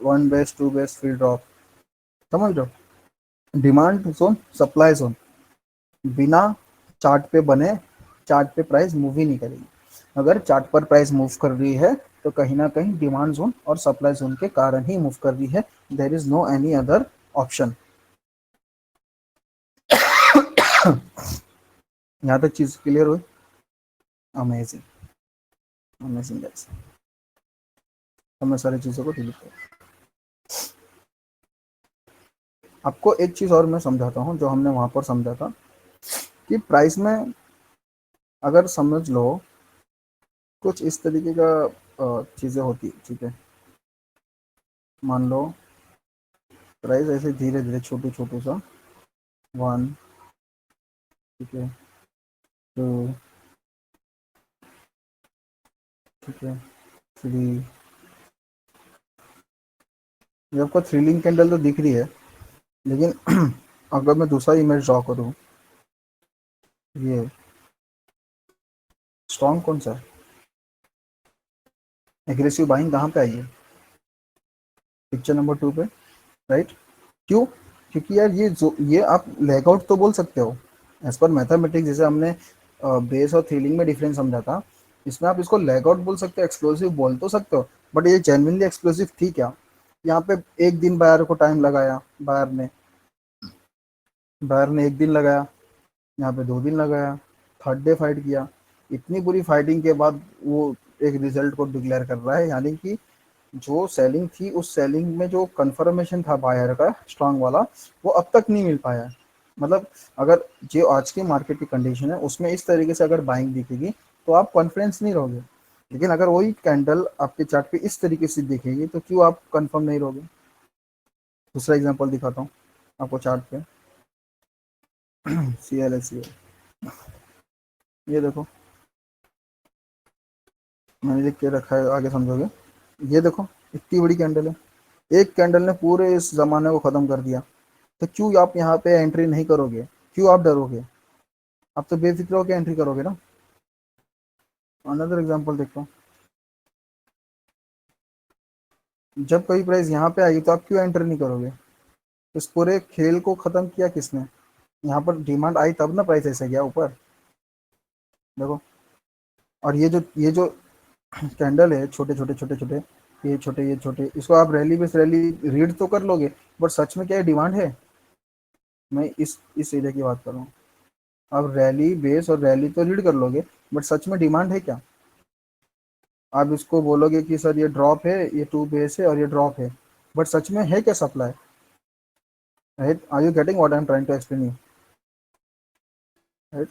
वन बेस, टू बेस, फिर ड्रॉप। समझ लो, डिमांड जोन, सप्लाई जोन बिना चार्ट पे बने, चार्ट पे प्राइस मूव ही नहीं करेगी। अगर चार्ट पर प्राइस मूव कर रही है तो कहीं ना कहीं डिमांड जोन और सप्लाई जोन के कारण ही मूव कर रही है, there is no any other option. यहाँ तक चीज क्लियर हुई? Amazing, amazing guys. तो मैं सारी चीजों को डिलीट कर, आपको एक चीज और मैं समझाता हूँ जो हमने वहां पर समझा था कि प्राइस में अगर समझ लो कुछ इस तरीके का चीजें होती, ठीक है। मान लो प्राइस ऐसे धीरे धीरे छोटू छोटू सा, वन, ठीक है, टू, ठीक है, थ्री, ये आपको थ्रिलिंग कैंडल तो दिख रही है, लेकिन अगर मैं दूसरा इमेज ड्रॉ करूँ, ये स्ट्रॉन्ग कौन सा है, एग्रेसिव बाइंग कहाँ पे आई है, पिक्चर नंबर 2 पे, राइट। क्यों? क्योंकि यार ये आप लेगआउट तो बोल सकते हो एज पर मैथमेटिक्स, जैसे हमने बेस और थ्रिलिंग में डिफरेंस समझा था, इसमें आप इसको लेगआउट बोल सकते हो, एक्सप्लोसिव बोल तो सकते हो, बट ये जेन्युइनली एक्सप्लोसिव थी क्या? यहाँ पे एक दिन बायर को टाइम लगाया, बायर ने एक दिन लगाया, यहाँ पे 2 दिन लगाया, थर्ड डे फाइट किया, इतनी बुरी फाइटिंग के बाद वो एक रिजल्ट को डिक्लेयर कर रहा है, यानी कि जो सेलिंग थी उस सेलिंग में जो कंफर्मेशन था बायर का स्ट्रांग वाला, वो अब तक नहीं मिल पाया है। मतलब अगर जो आज की मार्केट की कंडीशन है उसमें इस तरीके से अगर बाइंग दिखेगी तो आप कॉन्फिडेंस नहीं रहोगे, लेकिन अगर वही कैंडल आपके चार्ट पे इस तरीके से दिखेगी तो क्यों आप कंफर्म नहीं रहोगे? दूसरा एग्जांपल दिखाता हूँ आपको चार्ट पे, सी एल एस, ये देखो, मैंने लिख के रखा है, आगे समझोगे। ये देखो, इतनी बड़ी कैंडल है, एक कैंडल ने पूरे इस जमाने को खत्म कर दिया, तो क्यों आप यहाँ पे एंट्री नहीं करोगे? क्यों आप डरोगे? आप तो बेफिक्र होकर एंट्री करोगे ना। अनदर एग्जांपल देखो, जब कोई प्राइस यहाँ पे आएगी तो आप क्यों एंटर नहीं करोगे? इस पूरे खेल को खत्म किया किसने? यहाँ पर डिमांड आई तब ना प्राइस ऐसे गया ऊपर, देखो। और ये जो कैंडल है, छोटे छोटे छोटे छोटे, ये छोटे, इसको आप रैली बेस रैली रीड तो कर लोगे, बट सच में क्या डिमांड है? मैं इस एरिया की बात कर रहा हूँ। आप रैली बेस और रैली तो रीड कर लोगे, बट सच में डिमांड है क्या? आप इसको बोलोगे कि सर ये ड्रॉप है, ये 2 बेस है और ये ड्रॉप है, बट सच में है क्या supply? Right, are you getting what I am trying to explain you? Right,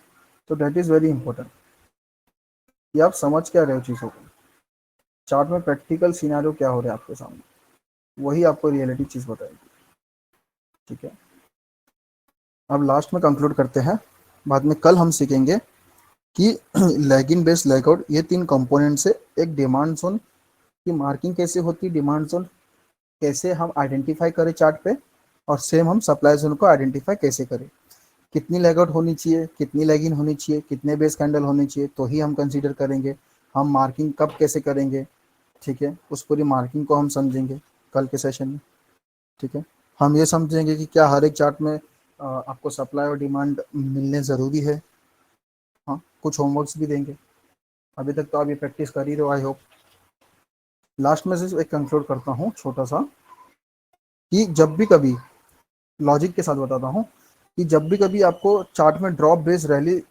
तो दैट इज वेरी इंपॉर्टेंट कि आप समझ क्या रहे हो चीज़ों को। चार्ट में प्रैक्टिकल सिनेरियो क्या हो रहा है आपके सामने, वही आपको रियलिटी चीज़ बताएगी, ठीक है। अब लास्ट में कंक्लूड करते हैं, बाद में कल हम सीखेंगे कि leg in base leg out ये 3 कंपोनेंट से एक डिमांड जोन की मार्किंग कैसे होती है, डिमांड जोन कैसे हम आइडेंटिफाई करें चार्ट पे, और सेम हम सप्लाई जोन को आइडेंटिफाई कैसे करें, कितनी लेग आउट होनी चाहिए, कितनी लेग इन होनी चाहिए, कितने बेस कैंडल होने चाहिए, तो ही हम कंसीडर करेंगे। हम मार्किंग कब कैसे करेंगे, ठीक है, उस पूरी मार्किंग को हम समझेंगे कल के सेशन में, ठीक है। हम ये समझेंगे कि क्या हर एक चार्ट में आपको सप्लाई और डिमांड मिलने ज़रूरी है। हाँ, कुछ होमवर्क्स भी देंगे, अभी तक तो आप ये प्रैक्टिस कर ही रहे हो आई होप। लास्ट में सिर्फ एक कंक्लूड करता हूँ छोटा सा, कि जब भी कभी, लॉजिक के साथ बताता हूँ, कि जब भी कभी आपको चार्ट में ड्रॉप बेस रैली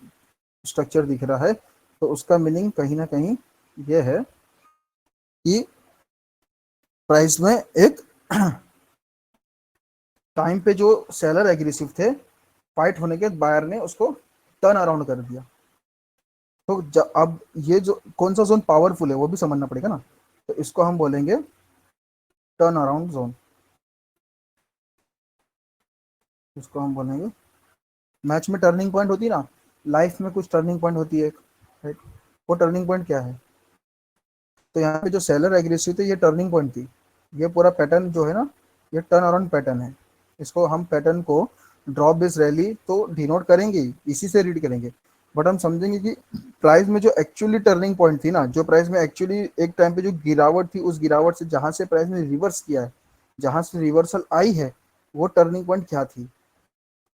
स्ट्रक्चर दिख रहा है तो उसका मीनिंग कहीं ना कहीं ये है कि प्राइस में एक टाइम पे जो सेलर एग्रेसिव थे फाइट होने के बाद बायर ने उसको टर्न अराउंड कर दिया। तो अब ये जो कौन सा जोन पावरफुल है वो भी समझना पड़ेगा ना, तो इसको हम बोलेंगे टर्न अराउंड जोन। इसको हम बोलेंगे, मैच में टर्निंग पॉइंट होती है ना, लाइफ में कुछ टर्निंग पॉइंट होती है, राइट? वो टर्निंग पॉइंट क्या है? तो यहाँ पे जो सेलर एग्रेसिव थे ये टर्निंग पॉइंट थी। ये पूरा पैटर्न जो है ना, ये टर्न अराउंड पैटर्न है। इसको हम पैटर्न को ड्रॉप बेस रैली तो डिनोट करेंगे ही, इसी से रीड करेंगे। बट हम समझेंगे कि प्राइस में जो एक्चुअली टर्निंग पॉइंट थी ना, जो प्राइस में एक्चुअली एक टाइम पे जो गिरावट थी, उस गिरावट से जहां से प्राइस ने रिवर्स किया है, जहां से रिवर्सल आई है, वो टर्निंग पॉइंट क्या थी?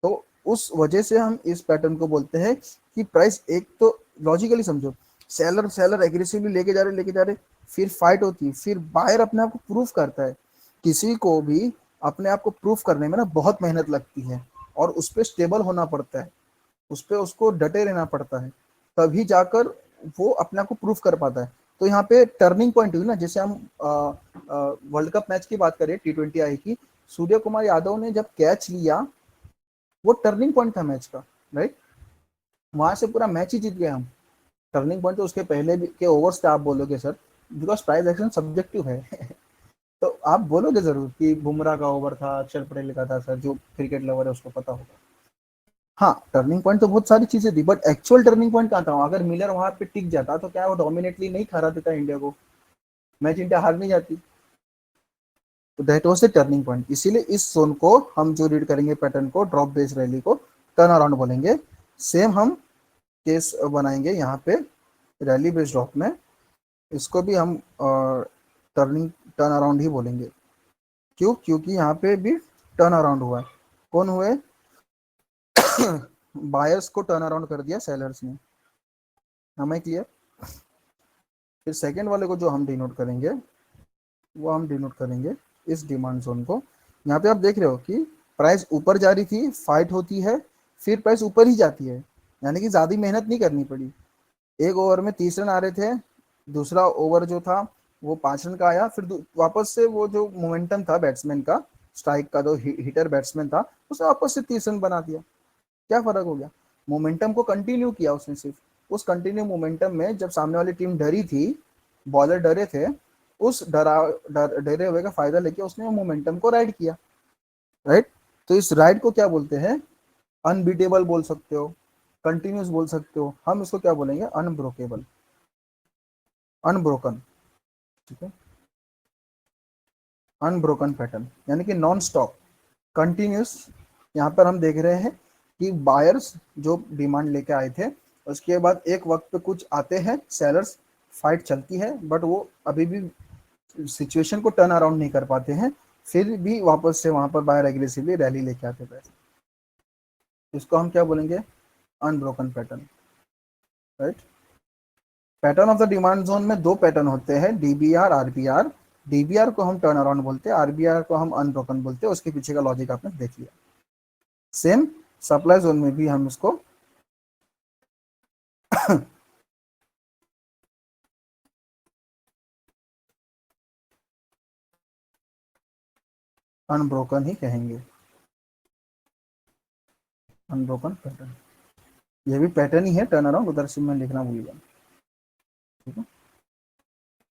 तो उस वजह से हम इस पैटर्न को बोलते हैं कि प्राइस, एक तो लॉजिकली समझो, सेलर सेलर एग्रेसिवली लेके जा रहे, फिर फाइट होती है, फिर बायर अपने आप को प्रूफ करता है। किसी को भी अपने आप को प्रूफ करने में ना बहुत मेहनत लगती है, और उस पर स्टेबल होना पड़ता है, उस पर उसको डटे रहना पड़ता है, तभी जाकर वो अपने आप को प्रूफ कर पाता है। तो यहाँ पे टर्निंग पॉइंट हुई ना, जैसे हम वर्ल्ड कप मैच की बात करें, T20 आई की, सूर्य कुमार यादव ने जब कैच लिया, वो टर्निंग पॉइंट था मैच का, राइट? वहां से पूरा मैच ही जीत गए हम। टर्निंग पॉइंट तो उसके पहले भी के ओवर्स थे, आप बोलोगे sir, because price action subjective है। तो आप बोलोगे जरूर कि बुमराह का ओवर था, अक्षर पटेल का था, सर जो क्रिकेट लवर है उसको पता होगा। हाँ, टर्निंग पॉइंट तो बहुत सारी चीजें थी, बट एक्चुअल टर्निंग पॉइंट कहाँ था? अगर मिलर वहां पे टिक जाता तो क्या वो डोमिनेटली नहीं हरा देता इंडिया को? मैच इंडिया हार नहीं जाती। तो that was the turning point. इसीलिए इस जोन को हम जो रीड करेंगे पैटर्न को, ड्रॉप बेस रैली को टर्न अराउंड बोलेंगे। सेम हम केस बनाएंगे यहाँ पे रैली बेस्ड ड्रॉप में, इसको भी हम टर्निंग टर्न अराउंड ही बोलेंगे। क्यों? क्योंकि यहाँ पे भी टर्न अराउंड हुआ है। कौन हुए? बायर्स को टर्न अराउंड कर दिया सेलर्स ने। हमें क्लियर? फिर सेकेंड वाले को जो हम डिनोट करेंगे, वो हम डिनोट करेंगे इस डिमांड जोन को। यहाँ पे आप देख रहे हो कि प्राइस ऊपर जा रही थी, फाइट होती है, फिर प्राइस ऊपर ही जाती है, यानी कि ज्यादा मेहनत नहीं करनी पड़ी। एक ओवर में 30 रन आ रहे थे, दूसरा ओवर जो था वो 5 रन का आया, फिर वापस से वो जो मोमेंटम था बैट्समैन का, स्ट्राइक का जो हिटर बैट्समैन था, उसने वापस से 30 रन बना दिया। क्या फर्क हो गया? मोमेंटम को कंटिन्यू किया उसने सिर्फ। उस कंटिन्यू मोमेंटम में जब सामने वाली टीम डरी थी, बॉलर डरे थे, उस डरे हुए का फायदा लेके उसने मोमेंटम को राइड किया, राइट? तो इस राइड को क्या बोलते हैं? अनबीटेबल बोल सकते हो, कंटिन्यूस बोल सकते हो, हम इसको क्या बोलेंगे? अनब्रोकेबल, अनब्रोकन, ठीक है? अनब्रोकन पैटर्न यानी कि नॉन स्टॉप, कंटिन्यूस। यहाँ पर हम देख रहे हैं कि बायर्स जो डिमांड लेके आए थे, उसके बाद एक वक्त पे कुछ आते हैं सेलर्स, फाइट चलती है, बट वो अभी भी सिचुएशन को टर्न अराउंड नहीं कर पाते हैं, फिर भी वापस से वहां पर बायर एग्रेसिवली रैली लेके आते हैं। इसको हम क्या बोलेंगे? Unbroken pattern, right? Pattern of the demand zone में दो पैटर्न होते हैं, डीबीआर, आरबीआर। डीबीआर को हम टर्न अराउंड बोलते हैं, आरबीआर को हम अनब्रोकन बोलते हैं। उसके पीछे का लॉजिक आपने देख लिया। सेम सप्लाई जोन में भी हम इसको अनब्रोकन ही कहेंगे, अनब्रोकन पैटर्न। ये भी पैटर्न ही है टर्न अराउंड, उधर से मैं लिखना भूल गया, ठीक है?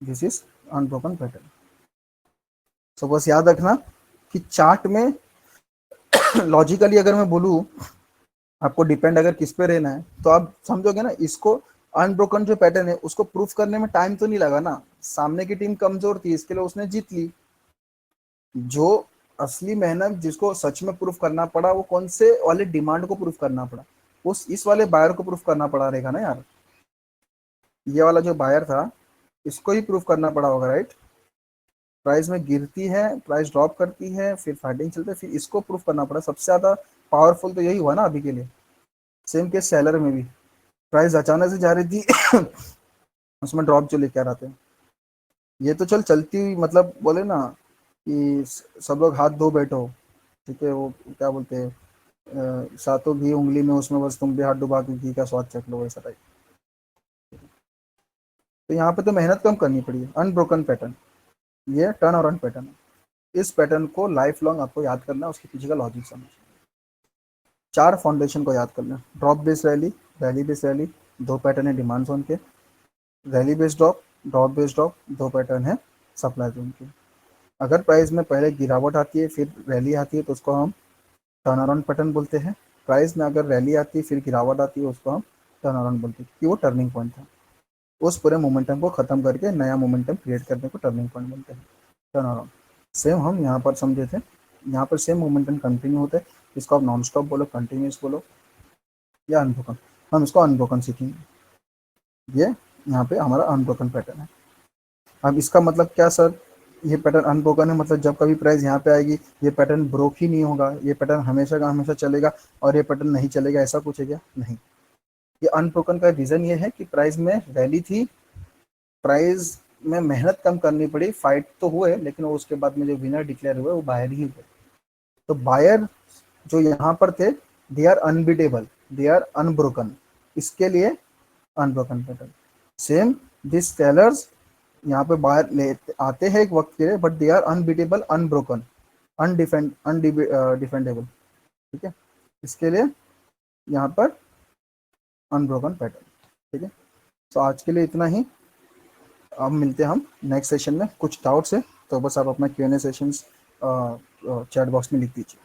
This is unbroken pattern. तो बस याद रखना कि चार्ट में लॉजिकली अगर मैं बोलूँ, आपको डिपेंड अगर किस पे रहना है, तो आप समझोगे ना इसको। अनब्रोकन जो पैटर्न है उसको प्रूफ करने में टाइम तो नहीं लगा ना, सामने की टीम कमजोर थी, इसके लिए उसने जीत ली। जो असली मेहनत जिसको सच में प्रूफ करना पड़ा, वो कौन से वाले डिमांड को प्रूफ करना पड़ा? उस इस वाले बायर को प्रूफ करना पड़ा रहेगा ना यार। ये वाला जो बायर था, इसको ही प्रूफ करना पड़ा होगा, राइट? प्राइस में गिरती है, प्राइस ड्रॉप करती है, फिर फाइटिंग चलती है, फिर इसको प्रूफ करना पड़ा। सबसे ज्यादा पावरफुल तो यही हुआ ना अभी के लिए। सेम केस सेलर में भी, प्राइस अचानक से जा रही थी, उसमें ड्रॉप जो लेके आ रहे थे। ये तो चल चलती हुई, मतलब बोले ना कि सब लोग हाथ धो बैठो, ठीक है? वो क्या बोलते हैं, सातों घी उंगली में, उसमें बस तुम भी हाथ डुबा के घी का स्वाद चख लो, वैसा टाइप। तो यहाँ पे तो मेहनत कम करनी पड़ी है। अनब्रोकन पैटर्न, ये टर्न और अन पैटर्न है। इस पैटर्न को लाइफ लॉन्ग आपको याद करना है, उसके पीछे का लॉजिक समझना। 4 फाउंडेशन को याद कर लें। Drop based rally, rally based rally, 2 pattern है डिमांड जोन के। Rally based drop, drop based drop, 2 pattern है सप्लाई जोन के। अगर प्राइस में पहले गिरावट आती है फिर रैली आती है तो उसको हम टर्न अराउंड पैटर्न बोलते हैं। प्राइस में अगर रैली आती है फिर गिरावट आती है उसको हम टर्न अराउंड बोलते हैं, क्योंकि वो टर्निंग पॉइंट था। उस पूरे मोमेंटम को खत्म करके नया मोमेंटम क्रिएट करने को टर्निंग पॉइंट बोलते हैं, टर्न अराउंड। सेम हम यहाँ पर समझे थे, यहाँ पर सेम मोमेंटम कंटिन्यू होते हैं। इसको आप नॉन स्टॉप बोलो, कंटिन्यूस बोलो या अनब्रोकन। हम इसको अनब्रोकन सीखेंगे। ये यहाँ पे हमारा अनब्रोकन पैटर्न है। अब इसका मतलब क्या सर, ये पैटर्न अनब्रोकन है मतलब जब कभी प्राइस यहाँ पे आएगी ये पैटर्न ब्रोक ही नहीं होगा, ये पैटर्न हमेशा का हमेशा चलेगा और ये पैटर्न नहीं चलेगा, ऐसा कुछ है क्या? नहीं। ये अनब्रोकन का रीजन ये है कि प्राइस में रैली थी, प्राइस में मेहनत कम करनी पड़ी, फाइट तो हुए लेकिन उसके बाद में जो विनर डिक्लेयर हुए वो बायर ही हुए। तो बायर जो यहाँ पर थे they are unbeatable, they are unbroken, इसके लिए unbroken pattern. Same this sellers यहाँ पे बाहर ले आते हैं एक वक्त के लिए, but they are unbeatable, unbroken, undefendable. ठीक है, इसके लिए यहाँ पर अनब्रोकन पैटर्न। ठीक है, तो आज के लिए इतना ही। अब मिलते हैं हम नेक्स्ट सेशन में। कुछ डाउट्स है तो बस आप अपना Q&A सेशंस चैट बॉक्स में लिख दीजिए।